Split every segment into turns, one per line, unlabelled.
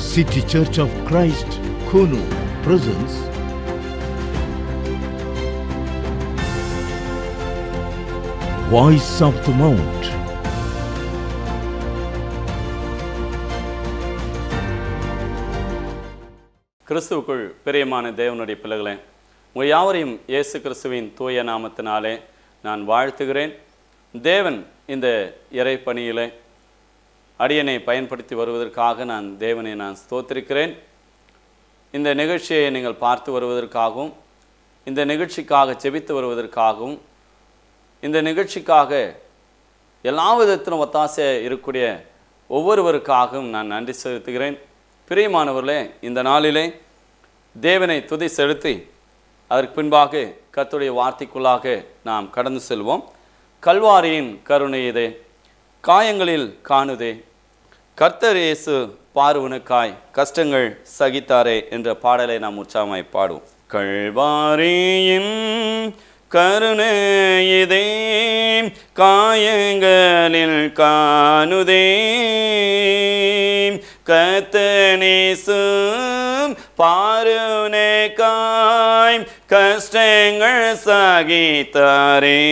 City Church of Christ, Kunu presents Voice of the Mount.
கிறிஸ்துவுக்குள் பிரியமான தேவனுடைய பிள்ளைகளே, உங்கள் யாவரையும் இயேசு கிறிஸ்துவின் தூய நாமத்தினாலே நான் வாழ்த்துகிறேன். தேவன் இந்த இறை பணியிலே அடியனை பயன்படுத்தி வருவதற்காக தேவனை ஸ்தோத்திரிக்கிறேன். இந்த நிகழ்ச்சியை நீங்கள் பார்த்து வருவதற்காகவும், இந்த நிகழ்ச்சிக்காக ஜெபித்து வருவதற்காகவும், இந்த நிகழ்ச்சிக்காக எல்லா விதத்திலும் ஒத்தாசை இருக்கக்கூடிய ஒவ்வொருவருக்காகவும் நான் நன்றி செலுத்துகிறேன். பிரியமானவர்களே, இந்த நாளிலே தேவனை துதி செலுத்தி அதற்கு பின்பாக கர்த்தருடைய வார்த்தைக்குள்ளாக நாம் கடந்து செல்வோம். கல்வாரியின் கருணை இதே, காயங்களில் காணுதே, கர்த்தர் இயேசு பார்வனுக்காய் கஷ்டங்கள் சகித்தாரே என்ற பாடலை நாம் உற்சாகமாய் பாடுவோம். கல்வாரியின் கருணை இதே, காயங்களில் காணுதே, கர்த்தர் இயேசு பார்வனுக்காய் கஷ்டங்கள் சகித்தாரே.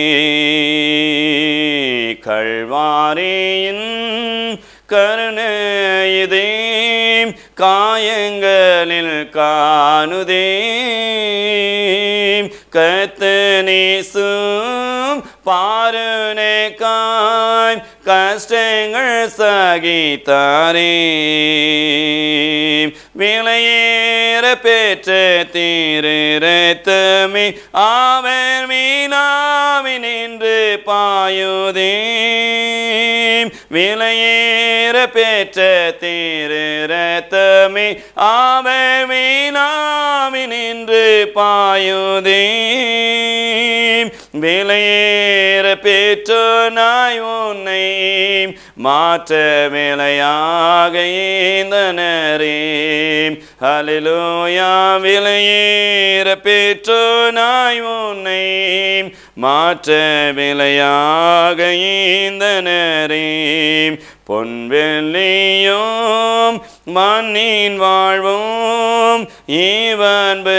கல்வாரியின் கருணை இதே, காயங்களில் காணுதே, கர்த்தர் இயேசு பார்வனுக்காய் கஷ்டங்கள் சகித்தாரே. விலையேற பெற்ற திரு இரத்தமே அவர் மீனாவினின்று பாயுதே. விலையேற பெற்ற திரு இரத்தமே அவர் மீனாவினின்று பாயுதே. விலையேற பெற்றோனாய் உன்னை மாற்ற விலையாக ஈந்தனரே. ஹல்லேலூயா. விலையேற பெற்றோனாய் உன்னை மாற்ற விலையாக ஈந்தனரே. பொன்வெள்ளியும் மண்ணின் வாழ்வும் ஈவன்புக்கிணையாகுமோ,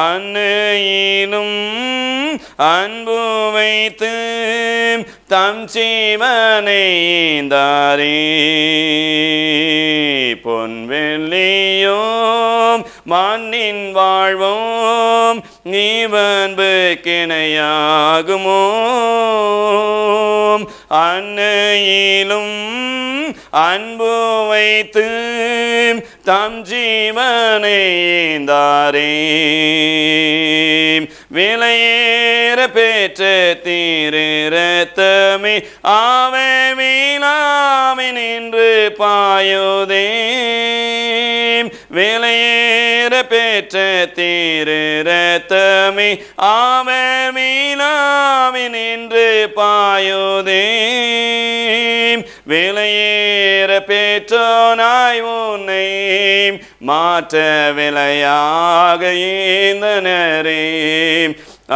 அன்னையிலும் அன்பு வைத்து தம் ஜீவனை ஈந்தாரே. பொன்வெள்ளியும் மண்ணின் வாழ்வும் ஈவன்புக்கிணையாகுமோ, அன்னையிலும் அன்பு வைத்து தம் ஜீவனை ஈந்தாரே. விலையேற பெற்ற திரு இரத்தமே அவர் மீனாவினின்று பாயுதே. விலையேற பெற்ற திரு இரத்தமே அவர் மீனாவினின்று பாயுதே. விலையேற பெற்றோனாய் உன்னை மாற்ற விலையாக ஈந்தனரே.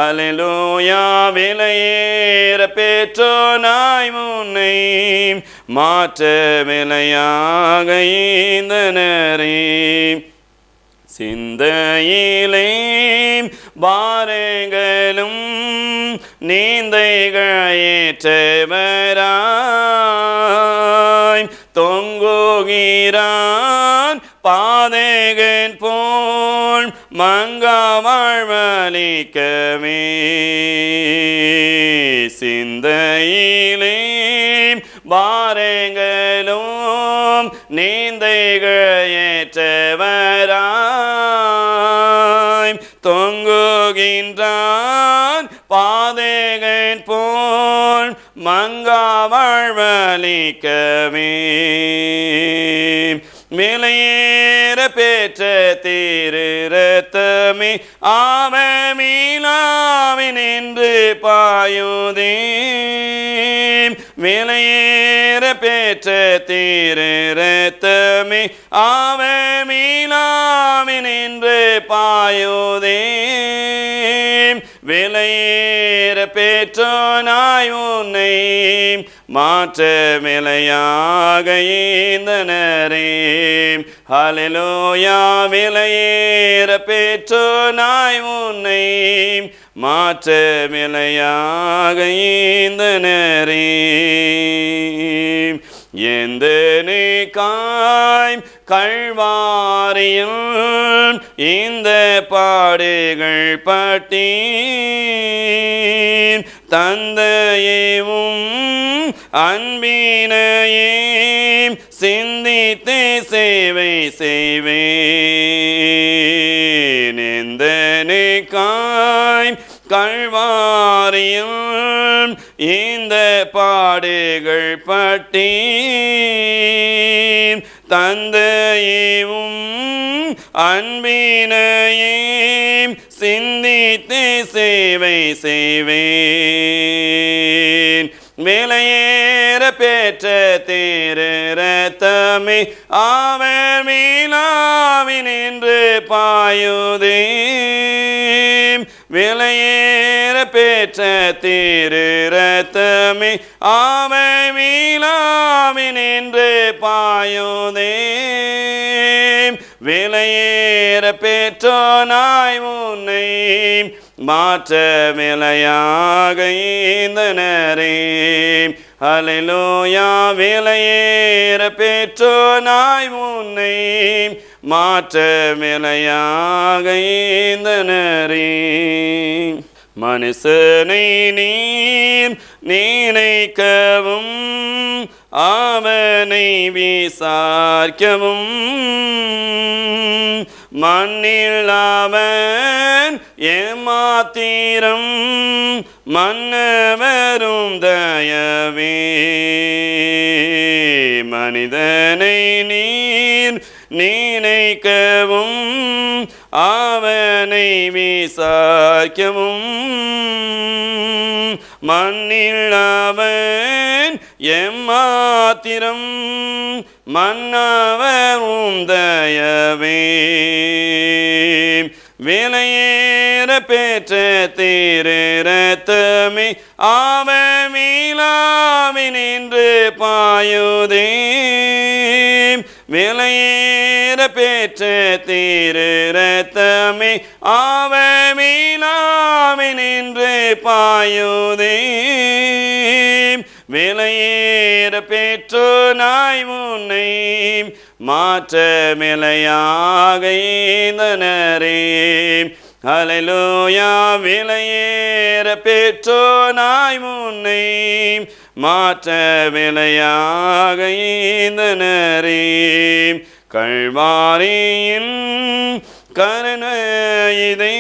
அல்லேலூயா. விலையேற பெற்றோனாய் உன்னை மாற்ற விலையாக ஈந்தனரே. சிந்தையிலே பாரங்களும் நீந்தைகள் ஏற்றவராய் தொங்குகிறான் பாதகன் போல் மங்கா வாழ்வளிக்கவே. சிந்தையிலே பாரங்களும் நீந்தைகள் ஏற்றவராய் தொங்குகின்றான் பாதகன் போல் மங்கா வாழ்வளிக்கவே. விலையேற பெற்ற திரு இரத்தமே அவர் மீனாவினின்று பாயுதே. விலையேற பெற்ற திரு இரத்தமே அவர் மீனாவினின்று பாயுதே. விலையேற பெற்றோனாய் உன்னை மாற்ற விலையாக ஈந்தனரே. ஹல்லேலூயா. விலையேற பெற்றோனாய் உன்னை மாற்ற விலையாக ஈந்தனரே. எந்தனுக்காய் கல்வாரியில் இந்த பாடுகள் பட்டீர், தந்தையேவும் அன்பினையே சிந்தித்து சேவை செய்வேன். எந்தனுக்காய் கல்வாரியில் இந்த பாடுகள் பட்டீர், தந்தையேவும் அன்பினையே சிந்தித்து சேவை செய்வேன். விலையேற பெற்ற திரு இரத்தமே அவர் மீளாவினின்று பாயுதே. விலையேற பெற்ற திரு இரத்தமே அவர் மீளாவினின்று பாயுதே. விலையேற பெற்றோனாய் உன்னை மாற்ற விலையாக ஈந்தனரே. ஹல்லேலூயா. விலையேற பெற்றோனாய் உன்னை மாற்ற விலையாக ஈந்தனரே. மனுஷனை நீர் நினைக்கவும் அவனை விசாரிக்கவும் மண்ணில் அவன் ஏமாத்திரம் மன்னவரும் தயவே. மனிதனை நீர் நினைக்கவும் அவனை விசாரிக்கவும் மண்ணில் அவன் எம்மாத்திரம் மன்னவரும் தயவே. விலையேற பெற்ற திரு இரத்தமே அவர் மீளாவினின்று பாயுதே. விலையேற பெற்ற திரு இரத்தமே அவர் மீளாவினின்று பாயுதே. விலையேற பெற்றோனாய் உன்னை மாற்ற விலையாக ஈந்தனரே. ஹல்லேலூயா. விலையேற பெற்றோனாய் உன்னை மாற்ற விலையாக ஈந்தனரே. கல்வாரியின் கருணையிதை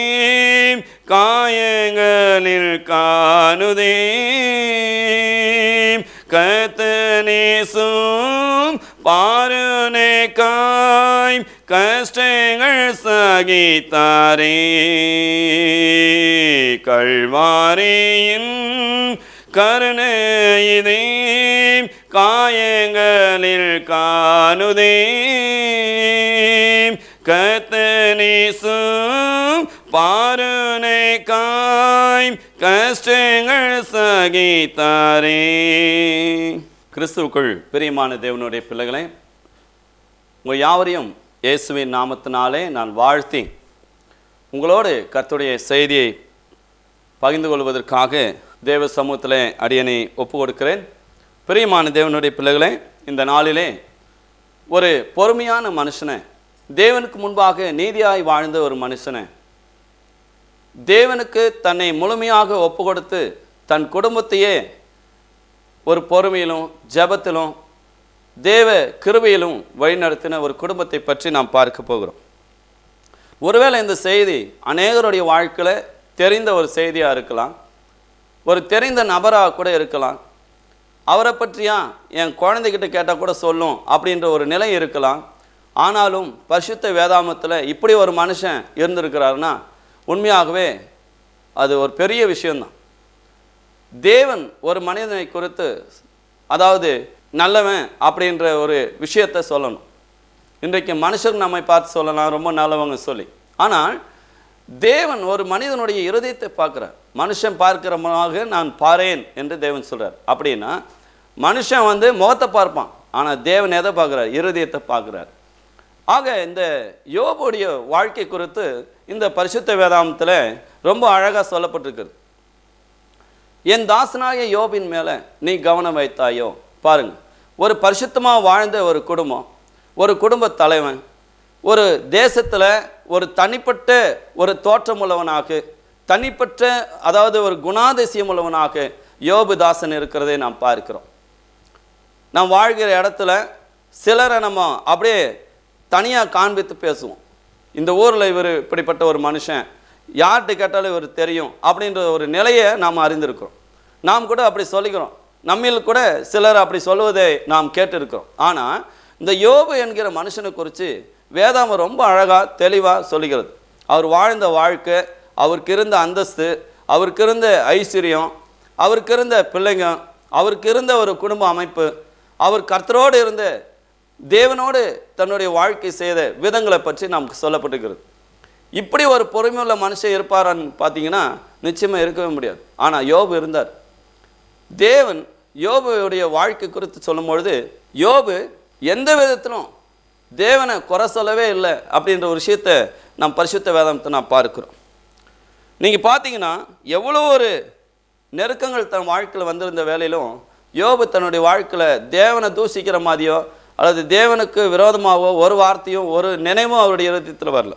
காயங்களில் காணுதே. கர்த்தனேசும் பாருனேக்காய் கஷ்டங்கள் சகித்தாரே. கல்வாரியின் கருணையிதை காயங்களில் காணுதே. கர்த்தனேசும் பாருனேக்காய் கஷ்டங்கள் சகித்தாரே. கிறிஸ்துவுக்குள் பிரியமான தேவனுடைய பிள்ளைகளே, உங்கள் யாவரையும் இயேசுவின் நாமத்தினாலே நான் வாழ்த்தி உங்களோடு கர்த்தருடைய செய்தியை பகிர்ந்து கொள்வதற்காக தேவ சமூகத்தில் அடியனை ஒப்பு கொடுக்கிறேன். பிரியமான தேவனுடைய பிள்ளைகளே, இந்த நாளிலே ஒரு பொறுமையான மனுஷனை, தேவனுக்கு முன்பாக நீதியாய் வாழ்ந்த ஒரு மனுஷனை, தேவனுக்கு தன்னை முழுமையாக ஒப்பு கொடுத்து தன் குடும்பத்தையே ஒரு பொறுமையிலும் ஜெபத்திலும் தேவ கிருபையிலும் வழிநடத்தின ஒரு குடும்பத்தை பற்றி நாம் பார்க்க போகிறோம். ஒருவேளை இந்த செய்தி அநேகருடைய வாழ்க்கையில் தெரிந்த ஒரு செய்தியாக இருக்கலாம், ஒரு தெரிந்த நபராக கூட இருக்கலாம். அவரை பற்றியா என் குழந்தைகிட்ட கேட்டால் கூட சொல்லும் அப்படின்ற ஒரு நிலை இருக்கலாம். ஆனாலும் பரிசுத்த வேதாமத்தில் இப்படி ஒரு மனுஷன் இருந்திருக்கிறாருன்னா உண்மையாகவே அது ஒரு பெரிய விஷயம்தான். தேவன் ஒரு மனிதனை குறித்து, அதாவது நல்லவன் அப்படின்ற ஒரு விஷயத்தை சொல்லணும். இன்றைக்கு மனுஷர் நம்மை பார்த்து சொல்லலாம் ரொம்ப நல்லவங்க சொல்லி. ஆனால் தேவன் ஒரு மனிதனுடைய இருதயத்தை பார்க்குறார். மனுஷன் பார்க்கிறமாக நான் பாரேன் என்று தேவன் சொல்கிறார். அப்படின்னா மனுஷன் முகத்தை பார்ப்பான், ஆனால் தேவன் எதை பார்க்குறார்? இருதயத்தை பார்க்குறார். ஆக இந்த யோபுடைய வாழ்க்கை குறித்து இந்த பரிசுத்த வேதாந்தத்தில் ரொம்ப அழகாக சொல்லப்பட்டிருக்கிறது. என் தாசனாய யோபின் மேலே நீ கவனம் வைத்தாயோ. பாருங்க, ஒரு பரிசுத்தமாக வாழ்ந்த ஒரு குடும்பம், ஒரு குடும்ப தலைவன், ஒரு தேசத்தில் ஒரு தனிப்பட்ட ஒரு தோற்றம் உள்ளவனாக, தனிப்பட்ட அதாவது ஒரு குணாதிசயம் உள்ளவனாக யோபு தாசன் இருக்கிறதை நாம் பார்க்கிறோம். நாம் வாழ்கிற இடத்துல சிலரை நம்ம அப்படியே தனியாக காண்பித்து பேசுவோம். இந்த ஊரில் இவர் இப்படிப்பட்ட ஒரு மனுஷன், யார்கிட்ட கேட்டாலும் இவர் தெரியும் அப்படின்ற ஒரு நிலையை நாம் அறிந்திருக்கிறோம். நாம் கூட அப்படி சொல்லிக்கிறோம். நம்மில் கூட சிலர் அப்படி சொல்வதை நாம் கேட்டிருக்கிறோம். ஆனால் இந்த யோபு என்கிற மனுஷனை குறித்து வேதாகம் ரொம்ப அழகாக தெளிவாக சொல்லுகிறது. அவர் வாழ்ந்த வாழ்க்கை, அவருக்கு இருந்த அந்தஸ்து, அவருக்கு இருந்த ஐஸ்வர்யம், அவருக்கு இருந்த பிள்ளைங்க, அவருக்கு இருந்த ஒரு குடும்ப அமைப்பு, அவர் கர்த்தரோடு இருந்த தேவனோடு தன்னுடைய வாழ்க்கை செய்த விதங்களை பற்றி நமக்கு சொல்லப்பட்டிருக்கிறது. இப்படி ஒரு பொறுமையுள்ள மனுஷன் இருப்பாரான்னு பார்த்தீங்கன்னா நிச்சயமாக இருக்கவே முடியாது. ஆனால் யோபு இருந்தார். தேவன் யோபுடைய வாழ்க்கை குறித்து சொல்லும் பொழுது யோபு எந்த விதத்திலும் தேவனை குறை சொல்லவே இல்லை அப்படின்ற ஒரு விஷயத்தை நாம் பரிசுத்த வேதாந்தத்தை நாம் பார்க்கிறோம். நீங்கள் பார்த்தீங்கன்னா எவ்வளோ ஒரு நெருக்கங்கள் தன் வாழ்க்கையில் வந்திருந்த வேலையிலும் யோபு தன்னுடைய வாழ்க்கையில் தேவனை தூசிக்கிற மாதிரியோ அல்லது தேவனுக்கு விரோதமாகவோ ஒரு வார்த்தையோ ஒரு நினைவும் அவருடைய இருதயத்தில் வரல.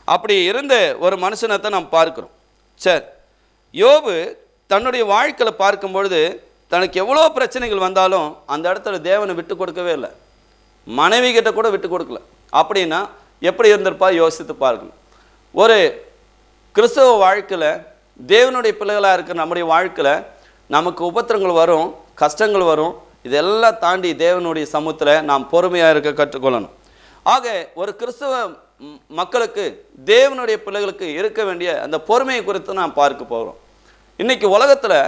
அப்படி இருந்த ஒரு மனுஷனத்தை நாம் பார்க்கிறோம். சரி, யோபு தன்னுடைய வாழ்க்கையில் பார்க்கும் பொழுது தனக்கு எவ்வளோ பிரச்சனைகள் வந்தாலும் அந்த இடத்துல தேவனை விட்டு கொடுக்கவே இல்லை. மனைவி கிட்ட கூட விட்டு கொடுக்கல. அப்படின்னா எப்படி இருந்திருப்பா யோசித்து பாருங்கள். ஒரு கிறிஸ்தவ வாழ்க்கையில் தேவனுடைய பிள்ளைகளாக இருக்கிற நம்முடைய வாழ்க்கையில் நமக்கு உபத்திரங்கள் வரும், கஷ்டங்கள் வரும். இதெல்லாம் தாண்டி தேவனுடைய சமூகத்தில் நாம் பொறுமையாக இருக்க கற்றுக்கொள்ளணும். ஆக ஒரு கிறிஸ்தவ மக்களுக்கு, தேவனுடைய பிள்ளைகளுக்கு இருக்க வேண்டிய அந்த பொறுமையை குறித்து நாம் பார்க்க போகிறோம். இன்றைக்கி உலகத்தில்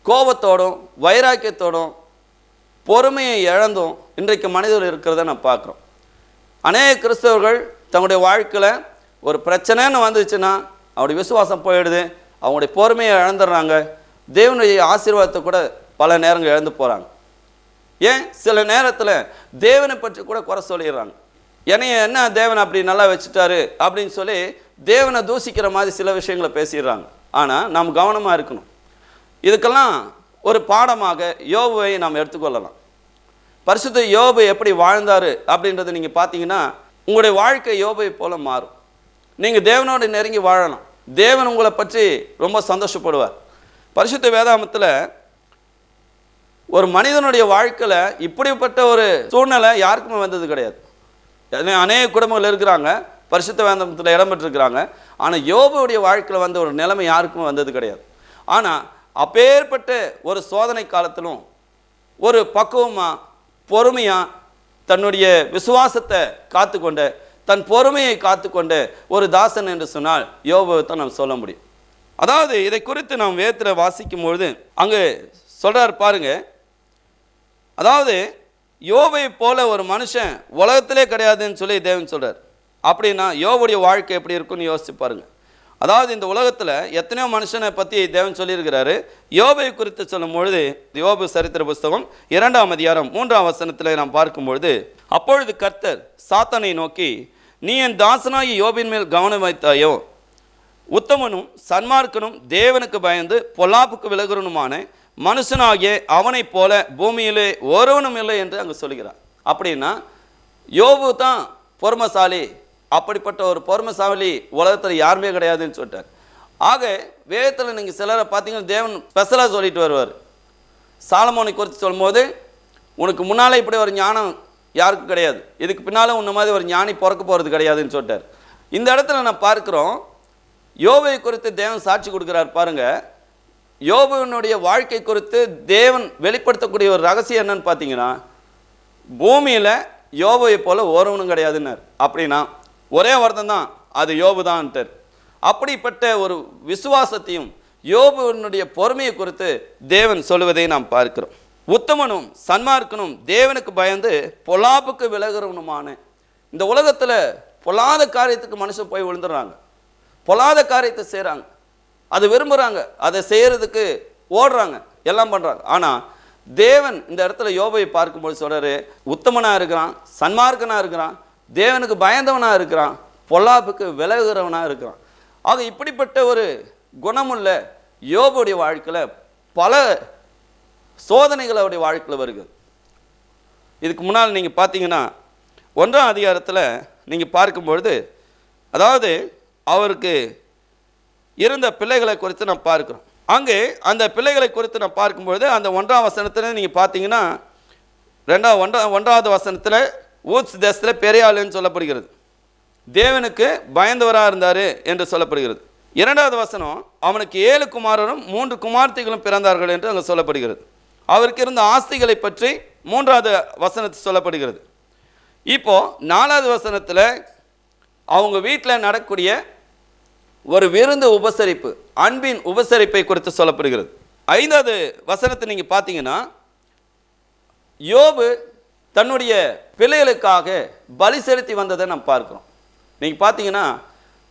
கோபத்தோடும் வைராக்கியத்தோடும் பொறுமையை இழந்தும் இன்றைக்கு மனிதர்கள் இருக்கிறத நான் பார்க்குறோம். அநேக கிறிஸ்தவர்கள் தங்களுடைய வாழ்க்கையில் ஒரு பிரச்சனைன்னு வந்துச்சுன்னா அவருடைய விசுவாசம் போயிடுது, அவங்களுடைய பொறுமையை இழந்துடுறாங்க, தேவனுடைய ஆசீர்வாதத்தை கூட பல நேரங்கள் இழந்து போகிறாங்க. ஏன் சில நேரத்தில் தேவனை பற்றி கூட குறை சொல்லிடுறாங்க. என்னைய என்ன தேவன் அப்படி நல்லா வச்சுட்டாரு அப்படின்னு சொல்லி தேவனை தூசிக்கிற மாதிரி சில விஷயங்களை பேசிடுறாங்க. ஆனால் நாம் கவனமாக இருக்கணும். இதுக்கெல்லாம் ஒரு பாடமாக யோபுவை நாம் எடுத்துக்கொள்ளலாம். பரிசுத்த யோபு எப்படி வாழ்ந்தார் அப்படின்றத நீங்கள் பார்த்தீங்கன்னா உங்களுடைய வாழ்க்கை யோபை போல மாறும். நீங்கள் தேவனோடு நெருங்கி வாழலாம், தேவன் உங்களை பற்றி ரொம்ப சந்தோஷப்படுவார். பரிசுத்த வேதாகமத்தில் ஒரு மனிதனுடைய வாழ்க்கையில் இப்படிப்பட்ட ஒரு சூழ்நிலை யாருக்குமே வந்தது கிடையாது. அநேக குடும்பங்கள் இருக்கிறாங்க, பரிசுத்த வேதாகமத்தில் இடம்பெற்றிருக்கிறாங்க. ஆனால் யோபுடைய வாழ்க்கையில் வந்த ஒரு நிலைமை யாருக்குமே வந்தது கிடையாது. ஆனால் அப்பேற்பட்ட ஒரு சோதனை காலத்திலும் ஒரு பக்குவமாக பொறுமையாக தன்னுடைய விசுவாசத்தை காத்துக்கொண்ட, தன் பொறுமையை காத்துக்கொண்ட ஒரு தாசன் என்று சொன்னால் யோபுவை தான் நாம் சொல்ல முடியும். அதாவது இதை குறித்து நாம் வேதத்தில் வாசிக்கும் பொழுது அங்கே சொல்கிறார் பாருங்க. அதாவது யோபை போல ஒரு மனுஷன் உலகத்திலே கிடையாதுன்னு சொல்லி தேவன் சொல்கிறார். அப்படின்னா யோபுடைய வாழ்க்கை எப்படி இருக்குன்னு யோசிச்சு பாருங்க. அதாவது இந்த உலகத்தில் எத்தனையோ மனுஷனை பற்றி தேவன் சொல்லியிருக்கிறாரு. யோபை குறித்து சொல்லும் பொழுது யோபு சரித்திர புஸ்தகம் 2ஆம் அதிகாரம் 3ஆம் வசனத்தில் நாம் பார்க்கும்பொழுது, அப்பொழுது கர்த்தர் சாத்தானை நோக்கி, நீ என் தாசனாகி யோபின் மேல் கவனம் வைத்தாயோ, உத்தமனும் சன்மார்க்கனும் தேவனுக்கு பயந்து பொல்லாப்புக்கு விலகுறனுமான மனுஷனாகிய அவனை போல பூமியிலே ஒருவனும் இல்லை என்று அங்கே சொல்கிறார். அப்படின்னா யோபு தான் பொறுமைசாலி, அப்படிப்பட்ட ஒரு பொறுமைசாலி உலகத்தில் யாருமே கிடையாதுன்னு சொல்லிட்டார். ஆக வேதத்தில் நீங்கள் சிலரை பார்த்தீங்கன்னா தேவன் ஸ்பெஷலாக சொல்லிட்டு வருவார். சாலமோனை குறித்து சொல்லும்போது, உனக்கு முன்னால் இப்படி ஒரு ஞானம் யாருக்கும் கிடையாது, இதுக்கு பின்னால் உன்ன மாதிரி ஒரு ஞானி பிறக்க போகிறது கிடையாதுன்னு சொல்லிட்டார். இந்த இடத்துல நான் பார்க்குறோம் யோபை குறித்து தேவன் சாட்சி கொடுக்குறார். பாருங்க, யோபுவினுடைய வாழ்க்கை குறித்து தேவன் வெளிப்படுத்தக்கூடிய ஒரு ரகசியம் என்னன்னு பார்த்தீங்கன்னா, பூமியில் யோபுவை போல ஒருவனும் கிடையாதுன்னார். அப்படின்னா ஒரே வார்த்தை தான், அது யோபு தான்ட்டார். அப்படிப்பட்ட ஒரு விசுவாசத்தையும் யோபுவினுடைய பொறுமையை குறித்து தேவன் சொல்லுவதை நாம் பார்க்கிறோம். உத்தமனும் சன்மார்க்கனும் தேவனுக்கு பயந்து பொல்லாப்புக்கு விலகுறவனுமான, இந்த உலகத்தில் பொல்லாத காரியத்துக்கு மனுஷன் போய் விழுந்துடுறாங்க, பொல்லாத காரியத்தை செய்கிறாங்க, அது விரும்புகிறாங்க, அதை செய்கிறதுக்கு ஓடுறாங்க, எல்லாம் பண்ணுறாங்க. ஆனால் தேவன் இந்த இடத்துல யோபை பார்க்கும்போது சொல்கிறாரு, உத்தமனாக இருக்கிறான், சன்மார்க்கனாக இருக்கிறான், தேவனுக்கு பயந்தவனாக இருக்கிறான், பொல்லாப்புக்கு விலகுகிறவனாக இருக்கிறான். ஆக இப்படிப்பட்ட ஒரு குணமுள்ள யோபுடைய வாழ்க்கையில் பல சோதனைகள் அவருடைய வாழ்க்கையில் வருகிறது. இதுக்கு முன்னால் நீங்கள் பார்த்தீங்கன்னா 1ஆம் அதிகாரத்தில் நீங்கள் பார்க்கும்பொழுது, அதாவது அவருக்கு இருந்த பிள்ளைகளை குறித்து நாம் பார்க்கிறோம். அங்கே அந்த பிள்ளைகளை குறித்து நாம் பார்க்கும்பொழுது அந்த 1ஆம் வசனத்தில் நீங்கள் பார்த்தீங்கன்னா 1வது வசனத்தில் ஊத்ஸ் தேசத்தில் பெரிய ஆளுன்னு சொல்லப்படுகிறது, தேவனுக்கு பயந்தவராக இருந்தார் என்று சொல்லப்படுகிறது. 2வது வசனம், அவனுக்கு 7 குமாரரும் 3 குமார்த்திகளும் பிறந்தார்கள் என்று அங்கே சொல்லப்படுகிறது. அவருக்கு இருந்த ஆஸ்திகளை பற்றி 3வது வசனத்தில் சொல்லப்படுகிறது. இப்போ 4வது வசனத்தில் அவங்க வீட்டில் நடக்கக்கூடிய ஒரு விருந்து உபசரிப்பு, அன்பின் உபசரிப்பை குறித்து சொல்லப்படுகிறது. 5வது வசனத்தை நீங்கள் பார்த்தீங்கன்னா, யோபு தன்னுடைய பிள்ளைகளுக்காக பலி செலுத்தி வந்ததை நம்ம பார்க்குறோம். நீங்கள் பார்த்தீங்கன்னா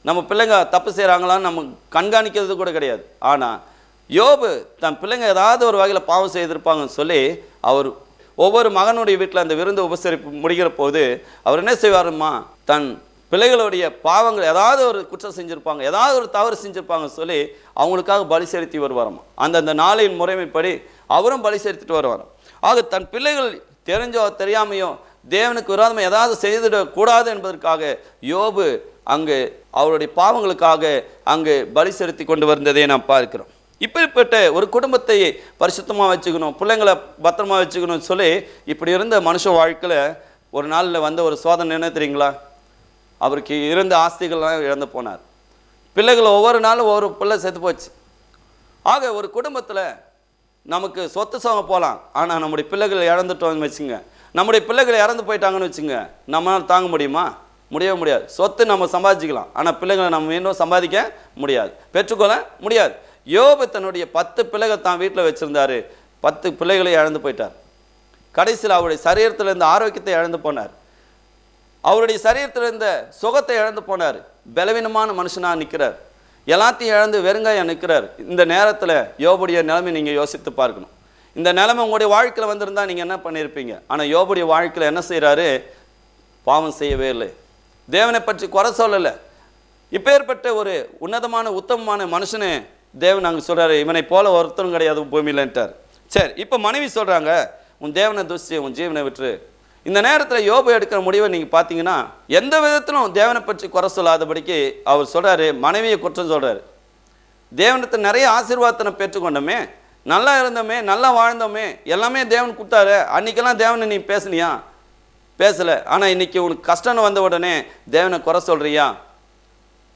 நம்ம பிள்ளைங்க தப்பு செய்கிறாங்களான்னு நம்ம கண்காணிக்கிறது கூட கிடையாது. ஆனால் யோபு தன் பிள்ளைங்க ஏதாவது ஒரு வகையில் பாவம் செய்திருப்பாங்கன்னு சொல்லி அவர் ஒவ்வொரு மகனுடைய வீட்டில் அந்த விருந்து உபசரிப்பு முடிகிற போது அவர் என்ன செய்வாருமா, தன் பிள்ளைகளுடைய பாவங்கள் ஏதாவது ஒரு குற்றம் செஞ்சுருப்பாங்க, ஏதாவது ஒரு தவறு செஞ்சுருப்பாங்கன்னு சொல்லி அவங்களுக்காக பலி செலுத்தி வருவாராம். அந்தந்த நாளின் முறைமைப்படி அவரும் பலி செலுத்திட்டு வருவாராம். ஆக தன் பிள்ளைகள் தெரிஞ்சோ தெரியாமையோ தேவனுக்கு விரோதமாக ஏதாவது செய்திடக்கூடாது என்பதற்காக யோபு அங்கு அவருடைய பாவங்களுக்காக அங்கு பலி செலுத்தி கொண்டு வந்ததை நாம் பார்க்கிறோம். இப்படிப்பட்ட ஒரு குடும்பத்தை பரிசுத்தமாக வச்சுக்கணும், பிள்ளைங்களை பத்திரமா வச்சுக்கணும்னு சொல்லி இப்படி இருந்த மனுஷ வாழ்க்கையில் ஒரு நாளில் வந்த ஒரு சோதனை என்ன தெரியுங்களா, அவருக்கு இருந்த ஆஸ்திகள்லாம் இழந்து போனார். பிள்ளைகள் ஒவ்வொரு நாளும் ஒவ்வொரு பிள்ளை செத்து போச்சு. ஆக ஒரு குடும்பத்தில் நமக்கு சொத்து சோகம் போகலாம், ஆனால் நம்முடைய பிள்ளைகள் இழந்துட்டோம்னு வச்சுங்க, நம்முடைய பிள்ளைகள் இறந்து போயிட்டாங்கன்னு வச்சுங்க, நம்மளால் தாங்க முடியுமா? முடியவே முடியாது. சொத்து நம்ம சம்பாதிச்சிக்கலாம், ஆனால் பிள்ளைகளை நம்ம இன்னும் சம்பாதிக்க முடியாது, பெற்றுக்கொள்ள முடியாது. யோபு தன்னுடைய 10 பிள்ளைகள் தான் வீட்டில் வச்சுருந்தார், 10 பிள்ளைகளை இழந்து போயிட்டார். கடைசியில் அவருடைய சரீரத்தில் இருந்த ஆரோக்கியத்தை இழந்து போனார், அவருடைய சரீரத்தில் இருந்த சுகத்தை இழந்து போனார், பலவீனமான மனுஷனாக நிற்கிறார், எல்லாத்தையும் இழந்து வெறுங்காயாக நிற்கிறார். இந்த நேரத்தில் யோபுடைய நிலைமை நீங்கள் யோசித்து பார்க்கணும். இந்த நிலைமை உங்களுடைய வாழ்க்கையில் வந்திருந்தால் நீங்கள் என்ன பண்ணியிருப்பீங்க? ஆனால் யோபுடைய வாழ்க்கையில் என்ன செய்கிறாரு? பாவம் செய்யவே இல்லை, தேவனை பற்றி குறை சொல்லலை. இப்பேற்பட்ட ஒரு உன்னதமான உத்தமமான மனுஷனே தேவன் அங்கே சொல்கிறாரு, இவனை போல ஒருத்தரும் கிடையாது பூமியிலன்ட்டார். சரி, இப்போ மனைவி சொல்கிறாங்க, உன் தேவனை துஷ்டி, உன் ஜீவனை விட்டுரு. இந்த நேரத்தில் யோபு எடுக்கிற முடிவை நீங்கள் பார்த்தீங்கன்னா எந்த விதத்திலும் தேவனை பற்றி குறை சொல்லாதபடிக்கு அவர் சொல்கிறாரு, மனைவியை குற்றம் சொல்கிறாரு. தேவனத்தை நிறைய ஆசீர்வாதத்தை பெற்றுக்கொண்டோமே, நல்லா இருந்தோமே, நல்லா வாழ்ந்தோமே, எல்லாமே தேவன் கொடுத்தாரு, அன்றைக்கெல்லாம் தேவனை நீ பேசுனியா? பேசலை. ஆனால் இன்றைக்கி உனக்கு கஷ்டம்னு வந்த உடனே தேவனை குறை சொல்கிறியா?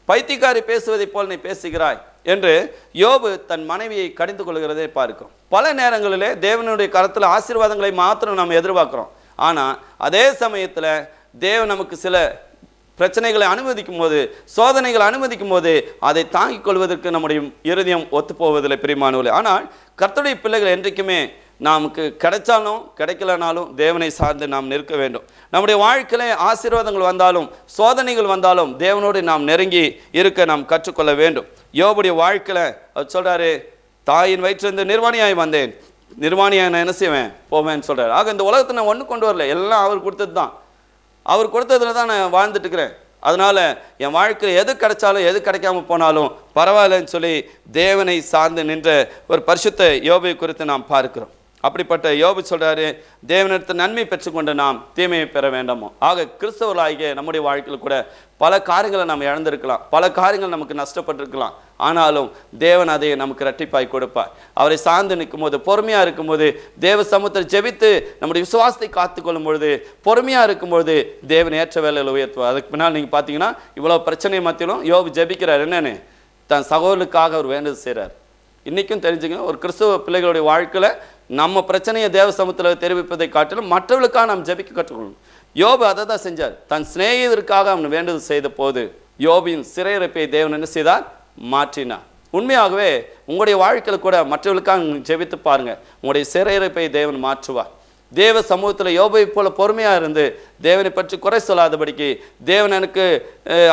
பைத்தியக்காரி பேசுவதை போல் நீ பேசுகிறாய் என்று யோபு தன் மனைவியை கடிந்து கொள்கிறதை பார்க்கிறோம். பல நேரங்களிலே தேவனுடைய கரத்தில் ஆசீர்வாதங்களை மாத்திரம் நாம் எதிர்பார்க்குறோம். ஆனால் அதே சமயத்தில் தேவன் நமக்கு சில பிரச்சனைகளை அனுமதிக்கும் போது, சோதனைகளை அனுமதிக்கும் போது அதை தாங்கிக் கொள்வதற்கு நம்முடைய இருதயம் ஒத்துப்போவதில்லை பிரியமானவர்களே. ஆனால் கர்த்தருடைய பிள்ளைகள் என்றைக்குமே நமக்கு கிடைச்சாலும் கிடைக்கலனாலும் தேவனை சார்ந்து நாம் நிற்க வேண்டும். நம்முடைய வாழ்க்கையில ஆசீர்வாதங்கள் வந்தாலும் சோதனைகள் வந்தாலும் தேவனோடு நாம் நெருங்கி இருக்க நாம் கற்றுக்கொள்ள வேண்டும். யோபுடைய வாழ்க்கையில் அவர் சொல்கிறாரு, தாயின் வயிற்றிலிருந்து நிர்வாணியாய் வந்தேன், நிர்வாணியாக நான் என்ன செய்வேன்? போவேன்னு சொல்கிறார். ஆக இந்த உலகத்தை நான் ஒன்றும் கொண்டு வரல, எல்லாம் அவர் கொடுத்தது தான், அவர் கொடுத்ததுல தான் நான் வாழ்ந்துட்டு இருக்கிறேன். அதனால் என் வாழ்க்கையில் எது கிடைச்சாலும் எது கிடைக்காம போனாலும் பரவாயில்லன்னு சொல்லி தேவனை சார்ந்து நின்ற ஒரு பரிசுத்த யோபை குறித்து நாம் பார்க்கிறோம். அப்படிப்பட்ட யோபு சொல்கிறாரு, தேவனிடத்தில் நன்மை பெற்றுக்கொண்டு நாம் தீமையை பெற வேண்டாமோ. ஆக கிறிஸ்தவர்களாகிய நம்முடைய வாழ்க்கையில் கூட பல காரியங்களை நம்ம இழந்திருக்கலாம், பல காரியங்கள் நமக்கு நஷ்டப்பட்டிருக்கலாம். ஆனாலும் தேவன் அதை நமக்கு இரட்டிப்பாய் கொடுப்பார். அவரை சார்ந்து நிற்கும் போது, பொறுமையாக இருக்கும்போது, தேவ சமூகத்தை ஜெபித்து நம்முடைய விசுவாசத்தை காத்துக்கொள்ளும் பொழுது, பொறுமையாக இருக்கும்பொழுது தேவன் ஏற்ற வேலையில் உயர்த்துவார். அதுக்கு பின்னால் நீங்கள் பார்த்தீங்கன்னா இவ்வளோ பிரச்சனை மத்தியிலும் யோபு ஜெபிக்கிறார். என்னன்னு? தன் சகோதரனுக்காக அவர் வேண்டுதல் செய்கிறார். இன்றைக்கும் தெரிஞ்சுக்கணும், ஒரு கிறிஸ்தவ பிள்ளைகளுடைய வாழ்க்கையில் நம்ம பிரச்சனையை தேவ சமூகத்தில் தெரிவிப்பதை காட்டிலும் மற்றவர்களுக்காக நாம் ஜெபிக்க கற்றுக்கொள்ளணும். யோபு அதை தான் செஞ்சார். தன் சிநேகிதருக்காக அவன் வேண்டுதல் செய்த போது யோபின் சிறையிருப்பை தேவன் என்ன செய்தார்? மாற்றினார். உண்மையாகவே உங்களுடைய வாழ்க்கையில் கூட மற்றவர்களுக்காக ஜெபித்து பாருங்கள், உங்களுடைய சிறையிருப்பை தேவன் மாற்றுவார். தேவ சமூகத்தில் யோபை போல பொறுமையாக இருந்து தேவனை பற்றி குறை சொல்லாதபடிக்கு, தேவன் எனக்கு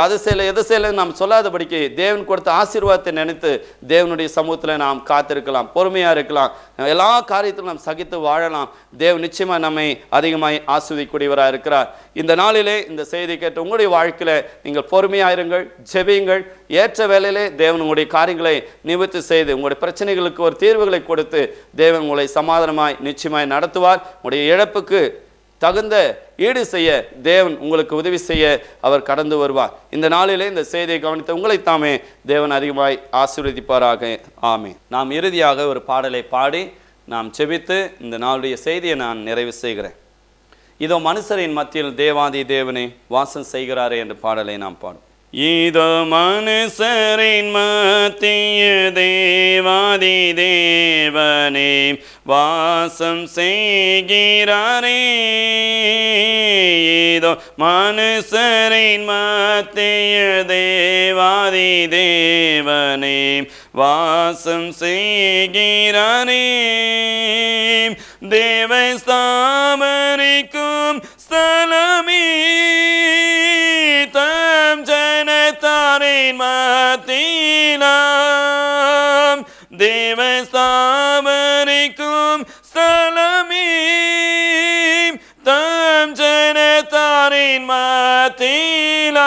அது செய்யலை எது செய்யலைன்னு நாம் சொல்லாதபடிக்கு, தேவன் கொடுத்த ஆசீர்வாதத்தை நினைத்து தேவனுடைய சமூகத்தில் நாம் காத்திருக்கலாம், பொறுமையாக இருக்கலாம், எல்லா காரியத்திலும் நாம் சகித்து வாழலாம். தேவன் நிச்சயமாக நம்மை அதிகமாய் ஆஸ்வதிக்கூடியவராக இருக்கிறார். இந்த நாளிலே இந்த செய்தி கேட்டு உங்களுடைய வாழ்க்கையில் நீங்கள் பொறுமையாக இருங்கள், ஜெபியுங்கள். ஏற்ற வேளையிலே தேவன் உங்களுடைய காரியங்களை நிவர்த்தி செய்து உங்களுடைய பிரச்சனைகளுக்கு ஒரு தீர்வுகளை கொடுத்து தேவன் உங்களை சமாதானமாய் நிச்சயமாய் நடத்துவார். உங்களுடைய இழப்புக்கு தகுந்த ஈடு செய்ய தேவன் உங்களுக்கு உதவி செய்ய அவர் கடந்து வருவார். இந்த நாளிலே இந்த செய்தியை கவனித்த உங்களைத்தாமே தேவன் அதிகமாய் ஆசீர்வதிப்பாராக. ஆமென். நாம் இறுதியாக ஒரு பாடலை பாடி நாம் செபித்து இந்த நாளுடைய செய்தியை நான் நிறைவு செய்கிறேன். இதோ மனுஷரின் மத்தியில் தேவாதி தேவனே வாசம் செய்கிறாரே என்ற பாடலை நாம் பாடும். இதோ மனுஷரின் மத்திய தேவாதி தேவனே வாசம் செய்கிறாரே. இதோ மனுஷரின் மத்திய தேவாதி தேவனே வாசம் செய்கிறாரே. தேவை ஸ்தாபரிக்கும் ஸ்தலமே தம் ஜனத்தாரின் மத்தியிலாம். தேவை ஸ்தாபரிக்கும் ஸ்தலமே தம் ஜனத்தாரின் மத்தியிலாம்.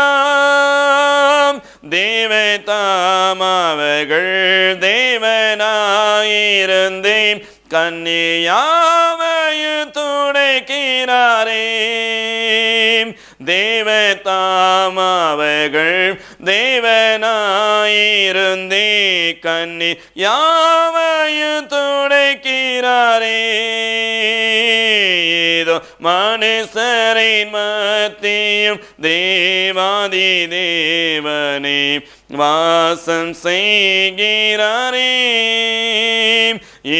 தேவை தாமவர்கள் தேவனாயிருந்தேன் கன்னியாவையும் துடைக்கிறாரே. தேவதாமவர்கள் தேவனாயிருந்தே கன்னியாவையும் துடைக்கிறாரே. இதோ மனுஷரின் மத்தியும் தேவாதி தேவனே வாசம் செய்கிறாரே.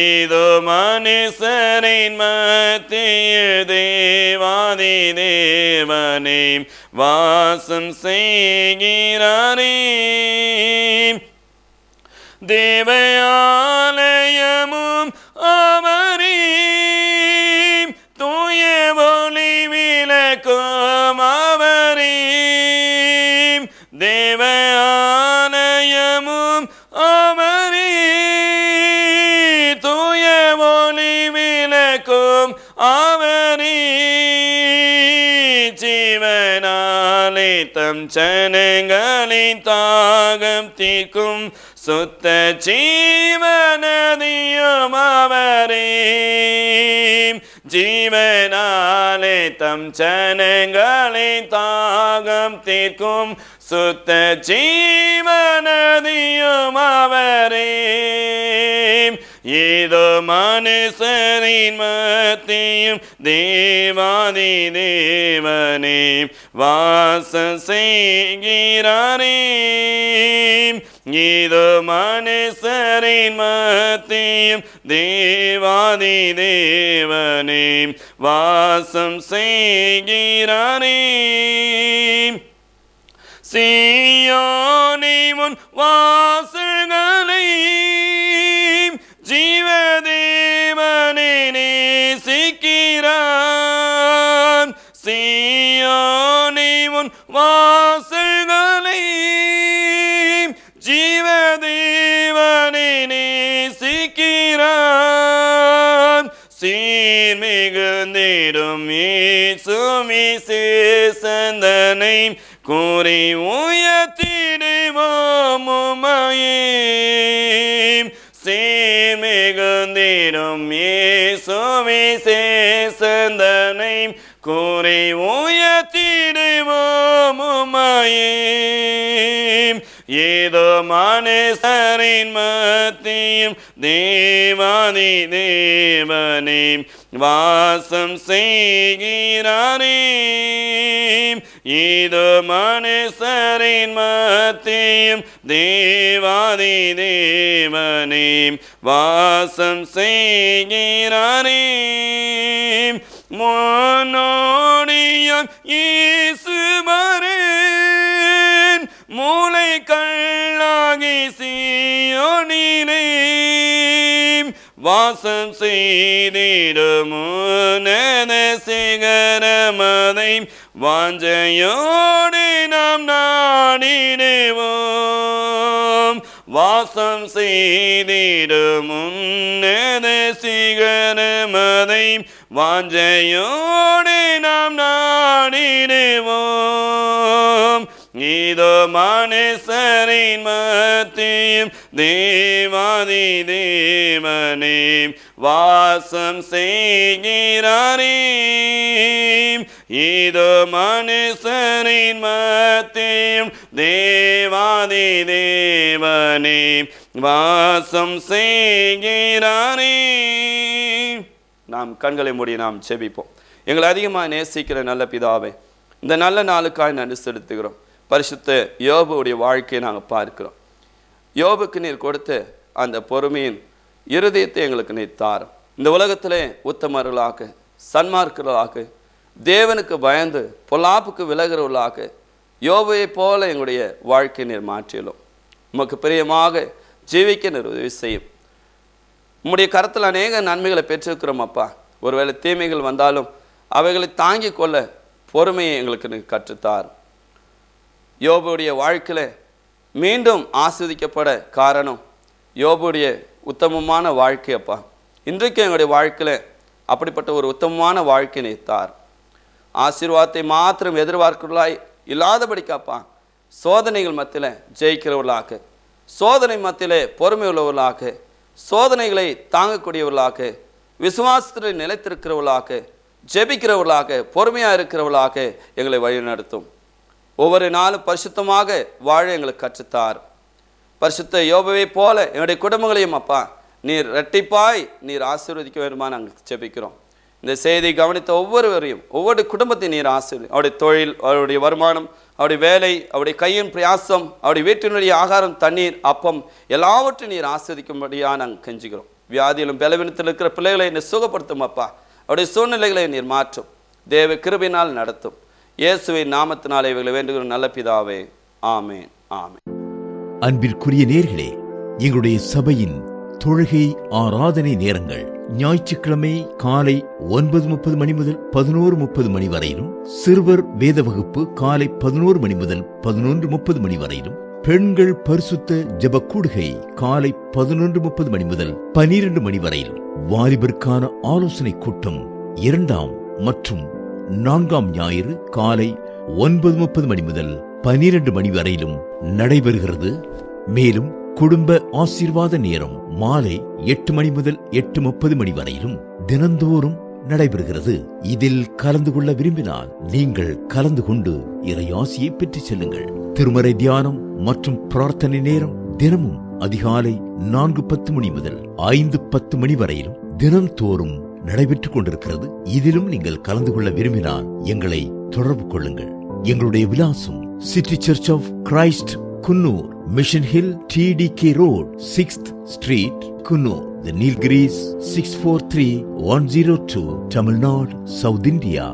இதோ மனுஷரின் மத்திய தேவாதி தேவனே வாசம் செய்கிறாரே. தேவாலயமும் அவரே தூய ஒளி விளக்கும் அவரே. தேவாலயமும் அவரே தூய ஒளி விளக்கும் அவரே. ஜீவனாலே தம் ஜனங்களின் தாகம் தீர்க்கும் சுத்த ஜீவநதியும் அவரே. ஜீவனாலே தம் ஜனங்களின் தாகம் தீர்க்கும் சுத்த ஜீவநதியும் அவரே. இதோ மனுஷரின் மத்தியும் தேவாதி தேவனே வாசம் செய்கிறாரே. இதோ மனுஷரின் மத்தியும் தேவாதி தேவனே வாசம் செய்கிறாரே. சீயோனே முன் வாசல்களை ஜீவதேவனே நேசிக்கிறான். சீயோனே முன் வாசல்களை ஜீவதேவனே நேசிக்கிறான். சீர்மிகுந்திடும் இயேசுவிசேஷந்தனை கூறி உயர்த்திடுவோம் உம்மையே. சீர்மிகுந்திடும் இயேசுவிசேஷந்தனை கூறி உயர்த்திடுவோம் உம்மையே. ஏதோ மனுஷரின் மத்தியும் தேவாதி தேவனே வாசம் செய்கிறாரே. ஏதோ மனுஷரின் மத்தியும் தேவாதி தேவனே வாசம் செய்கிறாரே. முன்னோடியாம் இயேசு வரேன் மூளை கல்லாகி சீயோனிலே வாசம் செய்திடும் உன்னத சிகரமதை வாஞ்சையோடு நாம் நாடிடுவோம். வாசம் செய்திடும் உன்னத சிகரமதை வாஞ்சையோடு நாம் நாடிடுவோம். இதோ மனுஷரின் மத்தியும் தேவாதி தேவனே வாசம் செய்கிறாரே. இதோ மனுஷரின் மத்தியும் தேவாதி தேவனே வாசம் செய்கிறாரே. நாம் கண்களை மூடி நாம் செபிப்போம். எங்களை அதிகமாக நேசிக்கிற நல்ல பிதாவே, இந்த நல்ல நாளுக்காய் நன்றி செலுத்துகிறோம். பரிசுத்த யோபுடைய வாழ்க்கையை நாங்கள் பார்க்கிறோம். யோபுக்கு நீர் கொடுத்த அந்த பொறுமையின் இருதயத்தை எங்களுக்கு நீர் தாரும். இந்த உலகத்திலே உத்தமர்களாக, சன்மார்க்கர்களாக, தேவனுக்கு பயந்து பொல்லாப்புக்கு விலகிறவர்களாக யோபுவை போல எங்களுடைய வாழ்க்கையை நீர் மாற்றியலும். உமக்கு பிரியமாக ஜீவிக்க நீர் உதவி செய்யும். உம்முடைய கரத்தில் அநேக நன்மைகளை பெற்றிருக்கிறோம் அப்பா. ஒருவேளை தீமைகள் வந்தாலும் அவைகளை தாங்கிக் கொள்ள பொறுமையை எங்களுக்கு நீர் கற்றுத்தார். யோபுடைய வாழ்க்கையில் மீண்டும் ஆஸ்வதிக்கப்பட காரணம் யோபுடைய உத்தமமான வாழ்க்கை அப்பா. இன்றைக்கு எங்களுடைய வாழ்க்கையில் அப்படிப்பட்ட ஒரு உத்தமமான வாழ்க்கையை தார். ஆசீர்வாதத்தை மாத்திரம் எதிர்பார்க்கிறவர்களாய் இல்லாதபடிக்காப்பா, சோதனைகள் மத்தியில் ஜெயிக்கிறவர்களாக, சோதனை மத்தியில் பொறுமை உள்ளவர்களாக, சோதனைகளை தாங்கக்கூடியவர்களாக, விசுவாசத்தில் நிலைத்திருக்கிறவர்களாக, ஜெபிக்கிறவர்களாக, பொறுமையாக இருக்கிறவர்களாக எங்களை வழிநடத்தும். ஒவ்வொரு நாளும் பரிசுத்தமாக வாழ எங்களுக்கு கற்றுத்தார். பரிசுத்த யோபுவை போல எங்களுடைய குடும்பங்களையும் அப்பா நீர் இரட்டிப்பாய் நீர் ஆசீர்வதிக்க வேண்டுமா நாங்கள் ஜெபிக்கிறோம். இந்த செய்தியை கவனித்த ஒவ்வொருவரையும், ஒவ்வொரு குடும்பத்தையும் நீர் ஆசீர்வதி. அவருடைய தொழில், அவருடைய வருமானம், அவருடைய வேலை, அவருடைய கையின் பிரயாசம், அவருடைய வீட்டினுடைய ஆகாரம், தண்ணீர், அப்பம் எல்லாவற்றையும் நீர் ஆஸ்வதிக்கும்படியாக நாங்கள் கெஞ்சுகிறோம். வியாதியிலும் பலவீனத்தில் இருக்கிற பிள்ளைகளை நீர் சுகப்படுத்தும் அப்பா. அவருடைய சூழ்நிலைகளை நீர் மாற்றும். தேவ கிருபையினால் நடத்தும். இயேசுவின் நாமத்தினாலே இவர்களை வேண்டுகிற நல்ல பிதாவே, ஆமேன், ஆமேன்.
அன்பிற்குரிய நேயர்களே, எங்களுடைய சபையின் தொழுகை ஆராதனை நேரங்கள் ஞாயிற்றுக்கிழமை காலை 9:30 மணி முதல் 11:30 மணி வரையிலும், சிறுவர் வேத வகுப்பு காலை 11 மணி முதல் 11:30 மணி வரையிலும், பெண்கள் பரிசுத்த ஜெப கூடுகை காலை 11:30 மணி முதல் 12 மணி வரையிலும், வாலிபருக்கான ஆலோசனை கூட்டம் 2ஆம் மற்றும் 4ஆம் ஞாயிறு காலை 9:30 மணி முதல் 12 மணி வரையிலும் நடைபெறுகிறது. மேலும் குடும்ப ஆசீர்வாத நேரம் மாலை 8 மணி முதல் 8:30 மணி வரையிலும் தினந்தோறும் நடைபெறுகிறது. இதில் கலந்து கொள்ள விரும்பினால் நீங்கள் கலந்து கொண்டு இறை ஆசியை பெற்றுச் செல்லுங்கள். திருமறை தியானம் மற்றும் பிரார்த்தனை நேரம் தினமும் அதிகாலை 4:10 மணி முதல் 5:10 மணி வரையிலும் தினந்தோறும் நடைபெற்றுக் கொண்டிருக்கிறது. இதிலும் நீங்கள் கலந்து கொள்ள விரும்பினால் எங்களை தொடர்பு கொள்ளுங்கள். எங்களுடைய விலாசம் city church of Christ, Coonoor, mission hill, TDK road, 6th street, Coonoor. The Nilgiris 643102, Tamil Nadu, South India.